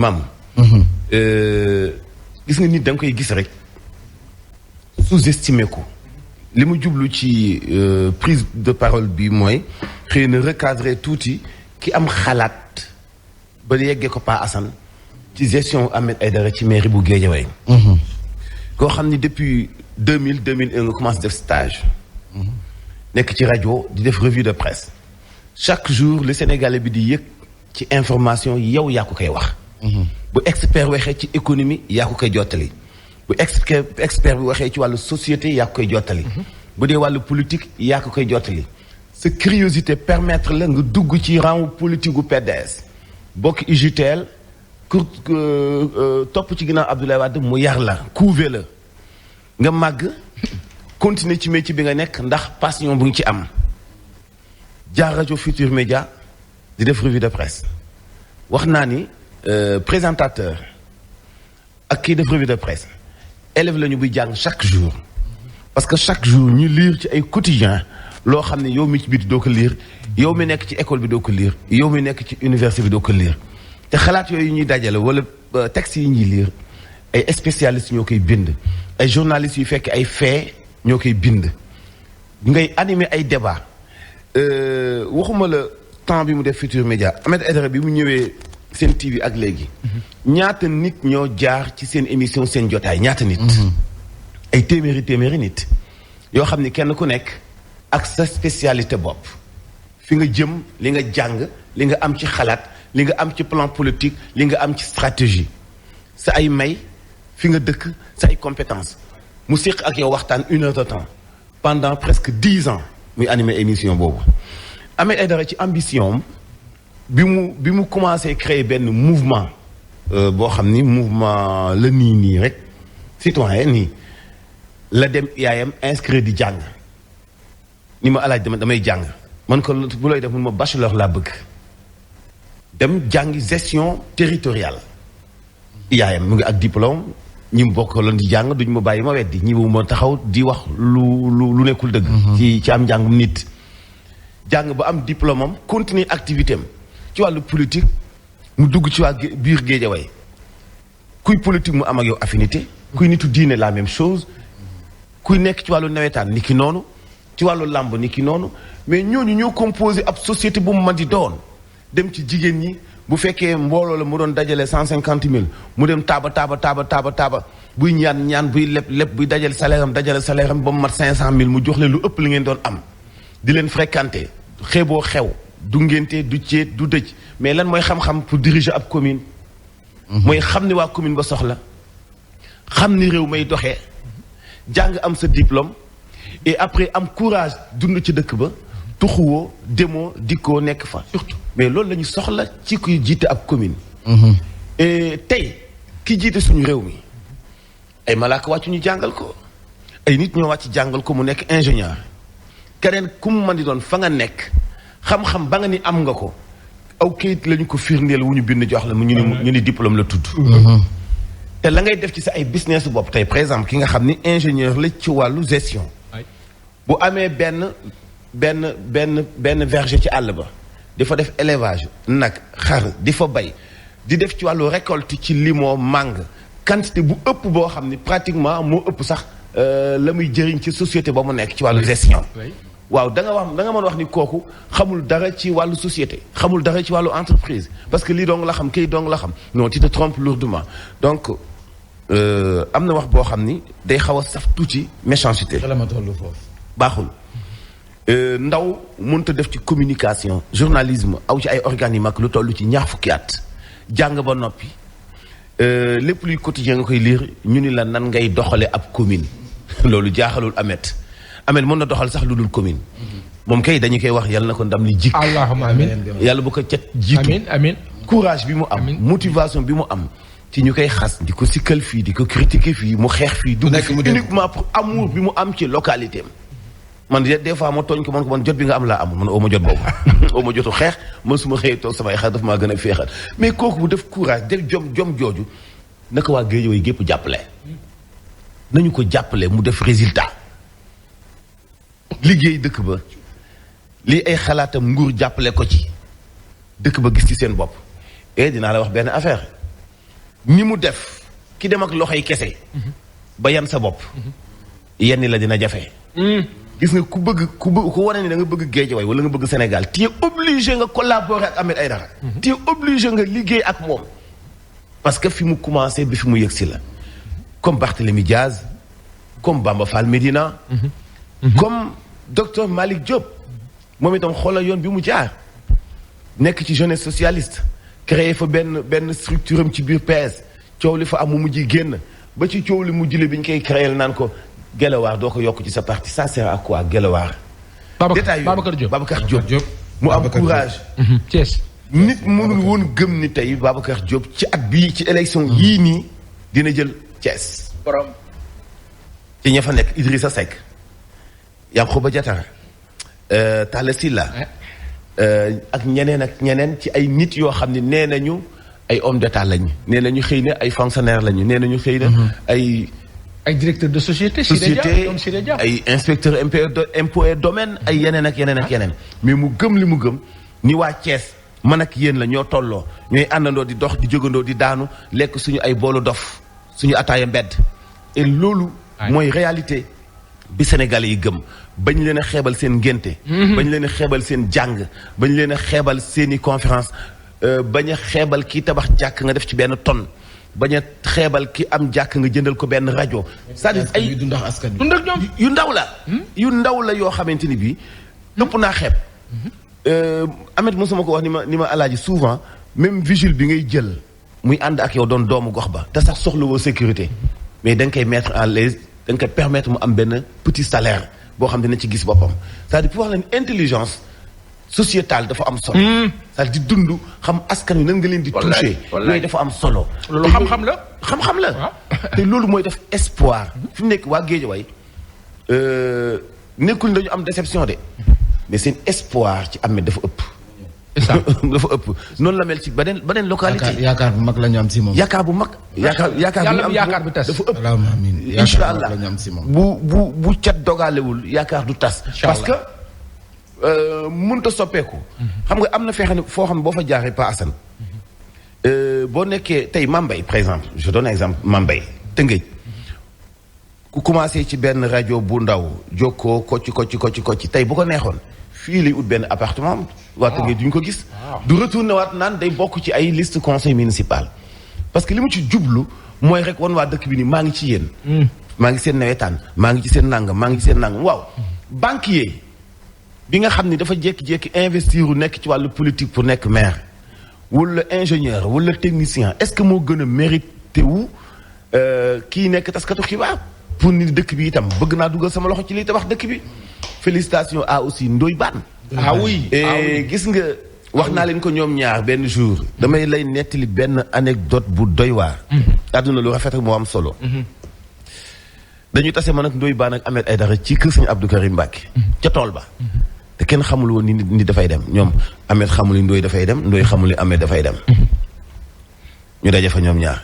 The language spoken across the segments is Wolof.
maam. gis nga nit da nga koy gis rek sous-estimé ko li mu jublu ci prise de parole bi mooy xëy na recadrer tuuti ki am xalaat ba yeggee ko Pa Assane ci gestion Ahmed Aïdara ci mairie bu Guédiawaye. koo xam ni depuis 2001 nga commencé def stage. nekk ci rajo di def revue de presse chaque jour le Sénégalais bi di yëg ci information yow yaa ko koy wax. bu expert waxee ci économie yaa ko koy jottali. bu expert bi waxee ci wàllu société yaa ko koy jottali. bu dee wàllu politique yaa ko koy jottali. sa curiosité permettre la nga dugg ci rang politique gu PDS. bokk UJTL topp ci ginnaaw Abdoulaye Wade mu yar la couvé la nga màgg continuer ci métier bi nga nekk ndax passion bu ngi ci am. jaar rajo Futur Média di def revue de presse wax naa ni présentateur ak kii def revue de presse élève la ñu buy jàng chaque jour parce que chaque jour ñu lire ci ay quotidien loo xam ne yow mi ci biti doo ko lire yow mi nekk ci école bi doo ko lire yow mi nekk ci université bi doo ko lire te xalaat yooyu ñuy dajale wala textes yi ñuy lire ay spécialistes ñoo koy bind ay journalistes yu fekk ay faits ñoo koy bind ngay animer ay débat waxuma la temps bi mu def Futur Média Ahmed Aïdara bi mu ñëwee seen TV ak léegi ñaata nit ñoo jaar ci seen émission seen jotaay ñaata nit ay téeméeri nit yoo xam ni kenn ku nekk ak sa spécialité bopp fi nga jëm li nga jàng li nga am ci xalaat li nga am ci plan politique li nga am ci stratégie sa ay may fi nga dëkk sa ay compétences mu séq ak yow waxtaan 1 heure de temps pendant presque 10 ans muy animé émission boobu Ahmed Aïdara ci ambition bi mu commencé créer benn mouvement boo xam ni mouvement la nii rek citoyen nii la dem yaayam inscrit di jàng ni ma alaaj damay jàng man ko bu looy def mun ma bachelor laa bëgg dem jàngi gestion territoriale yaayam mu ngi ak diplôme ñi mu bokkaloon di jàng duñ ma bàyyi ma weddi ñi ma taxaw di wax lu nekkul dëgg ci am njàngum nit jàng ba am diplôme am continuer activité am ci wàllu politique mu dugg ci waa biir Guédiawaye kuy politique mu am ak yow affinité kuy nitu diine la même chose kuy nekk ci wàllu nawetaan ni ki noonu ci wàllu làmb ni ki noonu mais ñooñu ñoo composé ab société bu mu mën di doon dem ci jigéen ñi bu fekkee mbooloo la mu doon dajale 150 000 mu dem taaba buy ñaan buy leb buy dajale salaire am ba mu mat 500 000 mu jox leen lu ëpp li ngeen doon am di leen fréquenter xeeboo xew du ngénte du céet du dëj mais lan mooy xam-xam pour diriger ab commune mooy xam ni waa commune ba soxla xam ni réew may doxee jàng am sa diplôme et après am courage dund ci dëkk ba tuxuwoo demoo dikkoo nekk fa surtout mais loolu la ñu soxla ci kuy jiite ab commune et tey ki jiite suñu réew mi ay malaaka wàccu ñu jàngal ko ay nit ñoo wàcc jàngal ko mu nekk ingénieur keneen ku mu mën di doon fa nga nekk xam-xam ba nga ni am nga ko aw kayit lañu ko firndeel wu ñu bind jox la mu ñu ni diplôme la tudd te la ngay def ci sa ay business bopp tey par exemple ki nga xam ni ingénieur la ci wàllu gestion bu amee benn verger ci àll ba di fa def élevage nag xar di fa bay di def ci wàllu récolte ci limon mangue quantité bu ëpp boo xam ni pratiquement moo ëpp sax la muy jëriñ ci société ba mu nekk ci wàllu gestion waaw da nga mën wax ni kooku xamul dara ci wàllu société xamul dara ci wàllu entreprise parce que lii dong la xam kii dong la xam non tu te trompes lourdement donc am na wax boo xam ni day xaw a saf tuuti méchanceté baaxul ndaw mënut a def ci communication journalisme aw ci ay organes yu mag lu toll ci ñaar fukki at jàng ba noppi lépp luy quotidien nga koy lire ñu ni la nan ngay doxale ab commune loolu jaaxalul Ahmed mën na doxal sax lu dul commune moom kay dañu koy wax yàlla na ko ndam li jikk allahumma amiin yàlla bu ko cet jiitu amiin courage bi mu am motivation bi mu am ci ñu koy xas di ko sikkal fii di ko critiquer fii mu xeex fii dugg fi uniquement pour amour bi mu am ci localité am man des fois ma tooñ ko man jot bi nga am laa am man oo ma jot boobu oo ma jotu xeex man su ma xëyee toog samay xeex daf maa gën a féexal mais kooku bu def courage def jom jooju naka waa Guédiawaye gépp jàppale nañu ko jàppale mu def résultat liggéey dëkk ba lii ay xalaatam nguur jàppale ko ci dëkk ba gis ci seen bopp et dinaa la wax benn affaire ni mu def ki dem ak loxoy kese. ba yan sa bopp. yenn la dina jafe. gis nga ku wane ni da nga bëgg Guédiawaye wala nga bëgg Sénégal tu es obligé nga collaborer ak Ahmed Aïdara. tu es obligé nga liggéey ak moom. parce que fi mu commencé bi fi mu yëg si la. comme Barthélémy Diaz comme Bamba Fall Médina. comme docteur Malick Diop. moom itam xoolal yoon bi mu jaar. nekk ci jeunesse socialiste. créé fa benn structure am ci biir PS. coow li fa am mu mujj génn ba ci coow li mujj li bi ñu koy créé naan ko. Guelwaar doo ko yokk ci sa parti ça sert à quoi Guelwaar. Babacar Diop mu am courage. Thiès. nit mënul woon gëm ni tey Babacar Diop ci at bii ci élection yii nii dina jël Thiès. borom. ci ña fa nekk Idrissa Seck. Yankhoba Diattara. Talla Sylla. ak ñeneen ci ay nit yoo xam ne nee nañu ay hommes d'état lañu. nee nañu xëy na ay fonctionnaires lañu nee nañu xëy na ay directeur de société ay inspecteur impôt et domaine ay yeneen ak yeneen mais mu gëm li mu gëm ni waa Thiès man ak yéen la ñoo tolloo ñooy àndandoo di dox di jógandoo di daanu lekk suñu ay boolu dof suñu ataaya mbedd et loolu mooy réalité bi Sénégalais yi gëm bañ leen a xeebal seen ngénte bañ leen a xeebal seen jàng bañ leen a xeebal seeni conférence bañ a xeebal kii tabax jàkk nga def ci benn tonne bañ a xeebal ki am jàkk nga jëndal ko benn rajo. c'est-à-dire ay dund ak askan dund ak ñoom yu ndaw la yoo xamante ni bii ëpp naa xeeb. Ahmed mosuma ko wax ni ma alaaji souvent même vigile bi ngay jël muy ànd ak yow doon doomu gox ba te sax soxlawoo sécurité mais da nga koy mettre en l'aise da nga koy permettre mu am benn petit salaire boo xam dina ci gis boppam c'est-à-dire pour wax leen intelligence sociétale dafa am solo. c'est-à-dire di dund xam askan wi nan nga leen di toucher. yooyu dafa am solo. loolu xam-xam la. te loolu mooy def espoir. fi mu nekk waa Guédiawaye nekkul dañu am déception de mais seen espoir ci Ahmed dafa ëpp. dafa ëpp noonu la mel ci beneen localité. yaakaar bu mag la ñu am si moom. yaakaar bu mag. yaakaar bi tas dafa ëpp. amiin incha allah la ñu am si moom. bu cat dogaalewul yaakaar du tas. parce que. mënta soppeeku. xam nga am na foo xam ne boo fa jaaree Pa Assane. boo nekkee tey Mambay par exemple je donne exemple Mambay Tëngéej ku commencé ci benn rajo bu ndaw jokkoo kocci tey bu ko neexoon fii lay ut benn appartement waa Tëngéej duñ ko gis. du retourné waat naan day bokk ci ay liste conseil municipal. parce que li mu ci jublu mooy rek wan waa dëkk bi ni maa ngi ci yéen. maa ngi seen nawetaan maa ngi ci seen nangam waaw banquier. bi nga xam ni dafa jékki-jékki investir u nekk ci wàllu politique pour nekk maire wala ingénieur wala technicien est-ce que moo gën a mérité wu kii nekk taskatu xibaar pour ni dëkk bi itam bëgg naa dugal sama loxo ci liy tabax dëkk bi félicitations à aussi Ndoye Bane. oui gis nga wax naa leen ko ñoom ñaar benn jour damay lay nettali benn anecdote bu doy waar. àdduna lu rafet ak moo am solo. dañu tase man ak Ndoye Bane ak Ahmed Aïdara ci kër Sëñ Abdou Karim Mbacké ca tool ba. te kenn xamul woon ni dafay dem ñoom Ahmed xamul ni Ndoye dafay dem Ndoye xamul ni Ahmed dafay dem. ñu daje fa ñoom ñaar.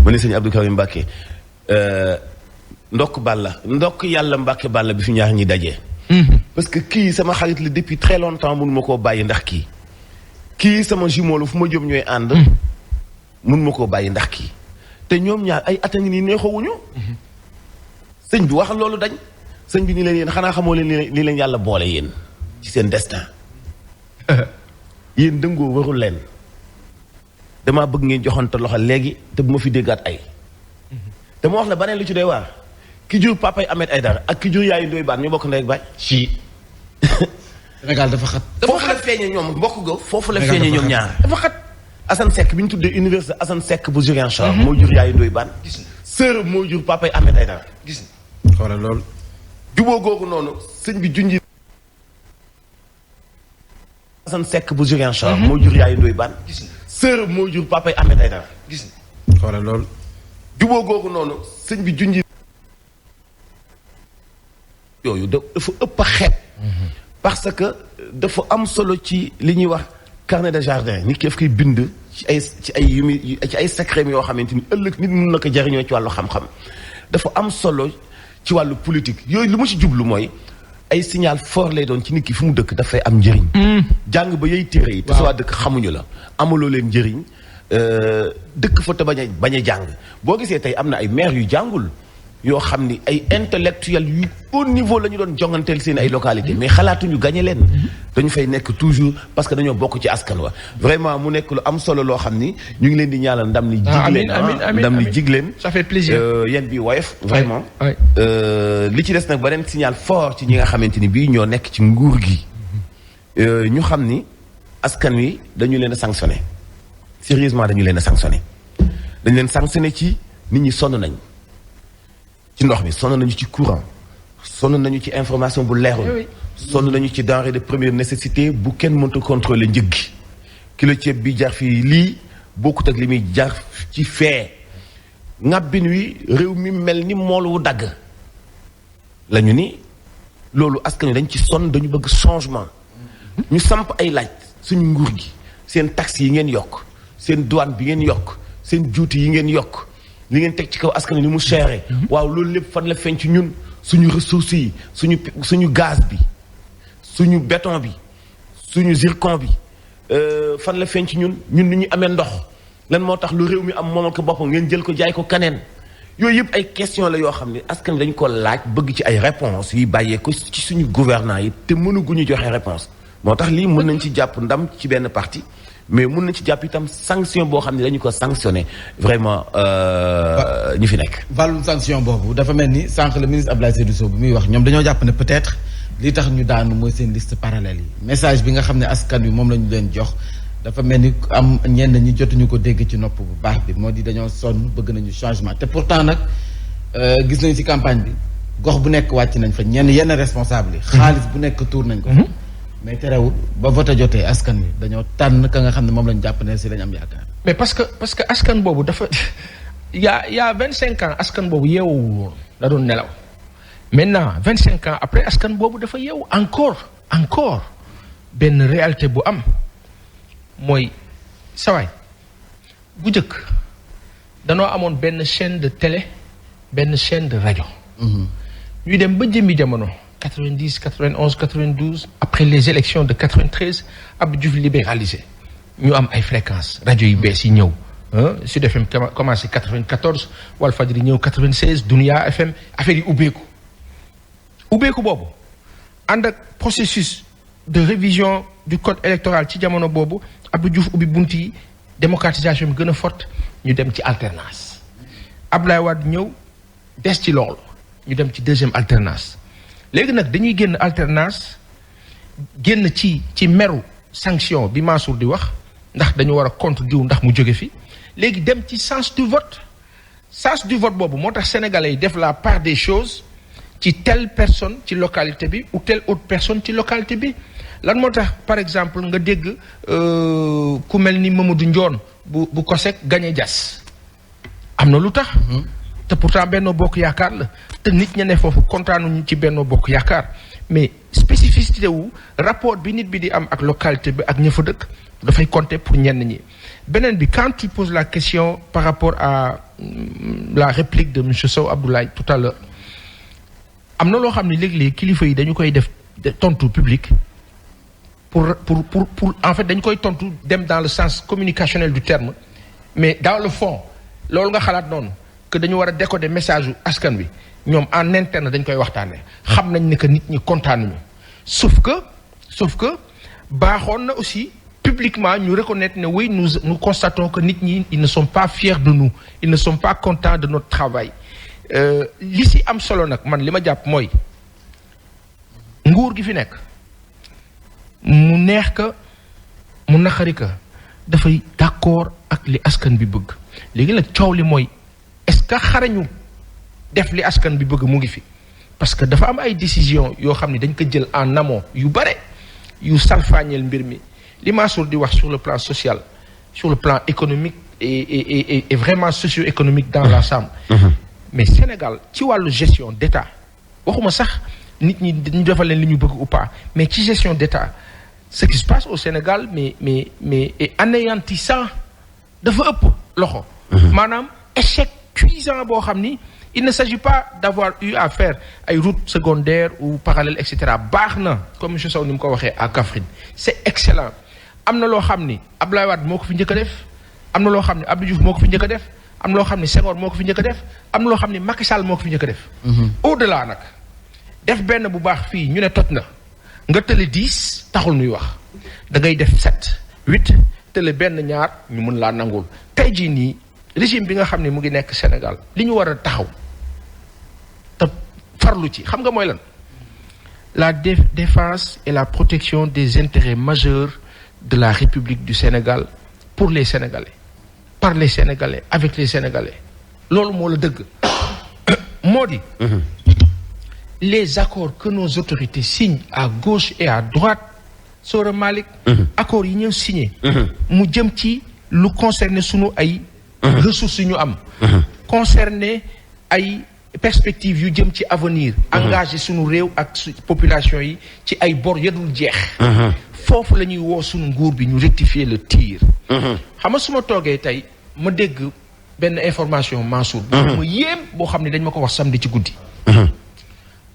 ma ne Sëñ Abdou Karim Mbacké ndokk yàlla Mbacké Balla bi fi ñaar ñi daje. parce que kii sama xarit la depuis très longtemps mun ma koo bàyyi ndax kii sama jumeau la fu ma jëm ñooy ànd. mun ma koo bàyyi ndax kii te ñoom ñaar ay at a ngi nii neexoowuñu. sëñ bi wax loolu dañ sëñ bi ni leen yéen xanaa xamoo leen li leen yàlla boole yéen ci seen destin yéen dëngoo warul leen damaa bëgg ngeen joxante loxo léegi te bu ma fi déggaat ay te ma wax la baneen lu ci doy waar ki jur papay Ahmed Aïdara ak ki jur yaayu Ndoye Bane ñu bokk ndey ak baay si Sénégal dafa xat foofu la feeñee ñoom mbokk go foofu la feeñee ñoom ñaar dafa xat Assane Seck bi ñu tuddee université Assane Seck bu Ziguinchor moo jur yaayu Ndoye Bane sœur moo jur papay Ahmed Aïdara gis xoolal loolu juboo googu noonu sëñ bi junji Assane Seck bu Ziguinchor moo jur yaayu Ndoye Bane sœur moo jur papay Ahmed Aïdara gis xoolal loolu juboo googu noonu sëñ bi junji yooyu dafa ëpp a xeeb parce que dafa am solo ci li ñuy wax carnet de jardin nit ki daf koy bind ci ay secret yoo xamante ni ëllëg nit mun na ko jariñoo ci wàllu xam-xam dafa am solo ci wàllu politique yooyu lu ma ci jublu mooy ay signal fort lay doon ci nit ki fu mu dëkk dafay am njëriñ jàng ba yey téere yi te sa waa dëkk xamuñu la amaloo leen njëriñ dëkk fa te bañ a jàng boo gisee tey am na ay maires yu jàngul yoo xam ni ay intellectuels yu haut niveau la ñu doon jonganteel seen ay localité mais xalaatuñu gagné leen dañu fay nekk toujours parce que dañoo bokk ci askan wa vraiment mu nekk lu am solo loo xam ni ñu ngi leen di ñaanal ndam li jig leen ça fait plaisir yéen bi woyof vraiment li ci des nag beneen signal fort ci ñi nga xamante ni bii ñoo nekk ci nguur gi ñu xam ni askan wi dañu leen a sanctionné sérieusement dañu leen a sanctionné dañu leen sanctionné ci nit ñi sonn nañ ci ndox mi sonn nañu ci courant sonn nañu ci information bu leerul sonn nañu ci denrée de première nécessité bu kenn mënta contrôler njëg gi kilo ceeb bi jar fii lii bokkut ak li muy jar ci fee ŋàbbin wi réew mi mel ni mool wu dagg lañu ni loolu askan wi dañ ci sonn dañu bëgg changement ñu samp ay laaj suñu nguur gi seen taxes yi ngeen yokk seen douane bi ngeen yokk seen juuti yi ngeen yokk li ngeen teg ci kaw askan wi ni mu chéré waaw loolu lépp fan la feeñ ci ñun suñu ressources yi suñu gaz bi suñu béton bi suñu zircon bi fan la feeñ ci ñun ni ñu amee ndox lan moo tax lu réew mi am moomal ko boppam ngeen jël ko jaay ko kaneen yooyu yëpp ay question la yoo xam ne askan wi dañu ko laaj bëgg ci ay réponses yi bàyyee ko ci suñu gouvernants yi te mënuguñu joxe réponse moo tax lii mën nañ ci jàpp ndam ci benn parti mais mun nañ ci jàpp itam sanction boo xam ne dañu ko sanctionné vraiment ñi fi nekk. wàllum sanction boobu dafa mel ni sànq le ministre Abdoulaye Seydou Sow bi muy wax ñoom dañoo jàpp ne peut-être li tax ñu daanu mooy seen liste parallèle yi message bi nga xam ne askan wi moom la ñu leen jox dafa mel ni am ñenn ñi jotuñu ko dégg ci nopp bu baax bi moo di dañoo sonn bëgg nañu changement te pourtant nag gis nañu ci campagne bi gox bu nekk wàcc nañ fa yenn responsable yi. xaalis bu nekk tuur nañ ko. mais terewul ba vote jotee askan wi dañoo tànn ka nga xam ne moom lañu jàpp ne si lañ am yaakaar. mais parce que askan boobu dafa y a 25 ans askan boobu yeewuwul woon da doon nelaw maintenant 25 ans après askan boobu dafa yeewu encore benn réalité bu am mooy sawaay bu njëkk danoo amoon benn chaîne de télé benn chaîne de rajo. ñuy dem ba jëmmi jamono. 90 91 92 après les élections de 93 Abdou Diouf libéralisé ñu am ay fréquences rajo yu bees yi ñëw Sud FM commencé 94 Walfadjri ñëw 96 Dunia FM affaire yi ubbeeku boobu ànd ak processus de révision du code électoral ci jamono boobu Abdou Diouf ubbi bunt yi démocratisation bi gën a forte ñu dem ci alternance Abdoulaye Wade ñëw des ci loolu ñu dem ci deuxième alternance léegi nag dañuy génn alternance génn ci meru sanction bi Mansour di wax ndax dañu war a contre diw ndax mu jóge fi léegi dem ci sens du vote boobu moo tax sénégalais yi def la part des choses ci telle personne ci localité bi ou telle autre personne ci localité bi lan moo tax par exemple nga dégg ku mel ni Mamadou Ndione bu COSEC gagné Diass am na lu tax te pourtant Benno Bokk Yaakaar la te nit ña ne foofu kontaanuñu ci Benno Bokk Yaakaar mais spécificité wu rapport bi nit bi di am ak localité bi ak ña fa dëkk dafay compter pour ñenn ñi. beneen bi quand tu poses la question par rapport à la réplique de monsieur Sow Abdoulaye tout à l'heure am na loo xam ne léeg-léeg kilifa yi dañu koy def tontu public pour en fait dañu koy tontu dem dans le sens communicationnel du terme mais dans le fond loolu nga xalaat noonu. que dañu war a décoder message askan wi ñoom en interne dañ koy waxtaanee xam nañ ne que nit ñi kontaanuñu sauf que baaxoon na aussi publiquement ñu reconnaître ne oui nous constatons que nit ñi ils ne sont pas fiers de nous ils ne sont pas contents de notre travail li si am solo nag man li ma jàpp mooy nguur gi fi nekk mu neex ka mu naqari ka dafay d'accord ak li askan bi bëgg léegi nag coow li mooy. est-ce que xarañu def li askan bi bëgg mu ngi fi parce que dafa am ay décisions yoo xam ne dañ ko jël en amont yu bare yu salfaañeel mbir mi li Mansour di wax sur le plan social sur le plan économique et vraiment socio-économique dans l'ensemble mais Sénégal ci wàllu gestion d'État waxuma sax nit ñi dañu defal leen li ñu bëgg ou pas mais ci gestion d'État ce qui se passe au Sénégal mais est anéantissant dafa ëpp loxo maanaam échec cuisant boo xam ni il ne s'agit pas d'avoir eu à faire ay routes secondaires ou parallèles et cetera baax na comme monsieur Sow ni mu ko waxee à Kaffrine c'est excellent am na loo xam ni Abdoulaye Wade moo ko fi njëkk a def am na loo xam ne Abdou Diouf moo ko fi njëkk a def am na loo xam ne Senghor moo ko fi njëkk a def am na loo xam ne Macky Sall moo ko fi njëkk a def. au-delà nag def benn bu baax fii ñu ne toj na nga tële 10 taxul ñuy wax da ngay def 7 8 tële benn ñaar ñu mën laa nangul tey jii nii régime bi nga xam ne mu ngi nekk Sénégal li ñu war a taxaw te farlu ci xam nga mooy lan la défense et la protection des intérêts majeurs de la République du Sénégal pour les Sénégalais par les Sénégalais avec les Sénégalais loolu moo la dëgg moo di les accords que nos autorités signent à gauche et à droite Sora Malick accords yi ñëw signé mu jëm ci lu concerné sunu ay ressources yu ñu am concerné ay perspectives yu jëm ci avenir engagé sunu réew ak population yi ci ay bor yadul jeex foofu la ñuy woo sunu nguur bi ñu rectifier le tir xam nga su ma toogee tey ma dégg benn information Mansour ma yéem boo xam ne dañ ma ko wax samedi ci guddi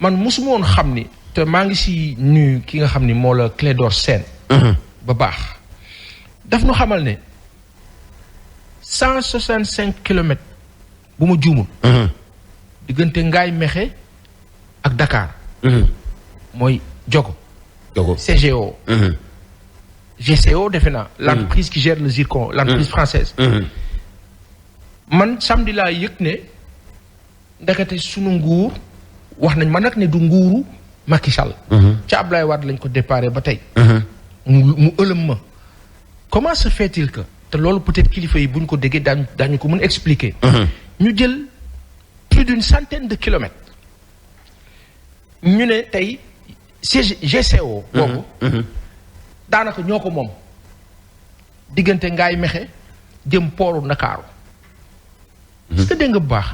man mosuma woon xam ni te maa ngi si nuyu ki nga xam ni moo la Clédor Sène ba baax daf nu xamal ne 165 kilomètres bu ma juumul diggante Ngaye Mékhé ak Dakar mooy Diogo CGO GCO defe naa l'entreprise qui gère le zircon l'entreprise française man samedi laa yëg ne ndekete sunu nguur wax nañ ma nag ne du nguuru Macky Sall ca Ablaye Wade lañ ko déparé ba tey mu ëlëm ma comment se fait-il que te loolu peut-être kilifa yi buñ ko déggee daañu ko mën expliquer ñu jël plus d'une centaine de kilomètres ñu ne tey GCO boobu daanaka ñoo ko moom diggante Ngaye Mékhé jëm pooru Ndakaaru est-ce que dégg nga bu baax